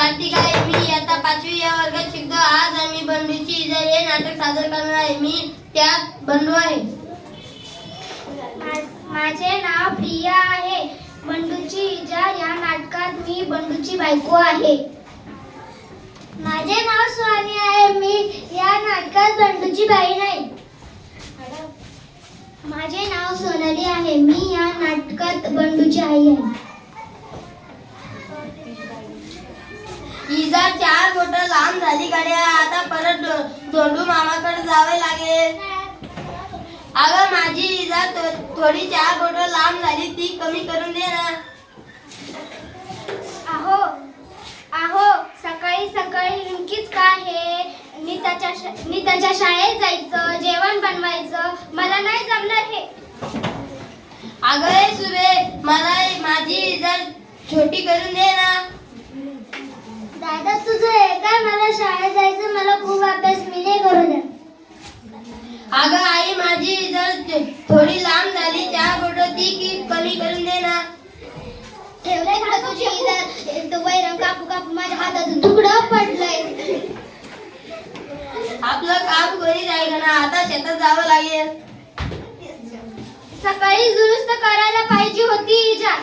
कार्तिक आहे. मी आता 5वी या वर्गात शिकतो. आज आम्ही बंडूची इजा हे नाटक सादर करणार आहे. मी त्यात बंडू आहे. माझे नाव प्रिया आहे. बंडूची इजा या नाटकात मी बंडूची बायको आहे. माझे नाव सुहानी आहे. मी या नाटकात बंडूची बहीण आहे. माझे नाव सोनाली आहे. मी या नाटकात बंडूची आई आहे. इजा 4 बोट लांब झाली गड्या. आता परत धोंडू मामाकडे जावे लागेल. अगं माझी इजा थोडी 4 बोट लांब झाली, ती कमी करून दे ना. आहो सकाळी सकाळी रिंकीच का आहे. मी त्याच्या शाळेत जायचं, जेवण बनवायचं, मला नाही जमणार हे. अगं हे सुबे, मला माझी इजा छोटी करून दे ना. दादा तुझं हे काय, मला शाळेत जायचं, मला खूप अभ्यास, मी नाही करू द्या. अगं आई माझी इजा थोडी लांब झाली, 4 बोट ती कमी करून दे ना. ठेवलंय का तुझी इजा वैरण कापू कापू माझ्या हातातून तुकडं पडलंय. आपलं काम कोणी जाईल ना. आता शेतात जावं लागेल. सकाळी दुरुस्त करायला पाहिजे होती इजा.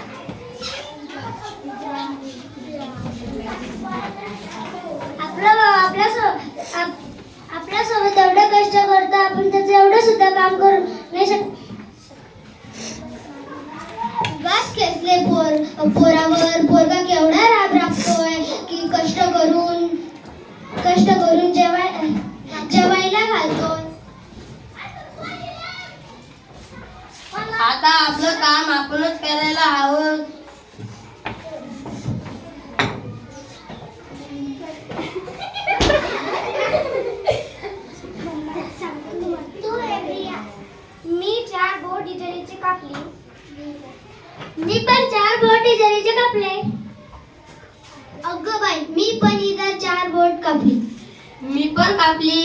आपल्यासोबत एवढं कष्ट करतो, आपण त्याचं एवढं सुद्धा काम करू नाही शकत. बस खेचले पोरावर. पोरगा केवढा राब राबतोय की कष्ट करून जेवायला घालतोय. आता आपलं काम आपणच करायला हवं. मी 4 बोट इजरीचे कापली. मी पण 4 बोट इजरीचे कापले. अगं बाई, मी पण इजा 4 बोट कापली. मी पण कापली.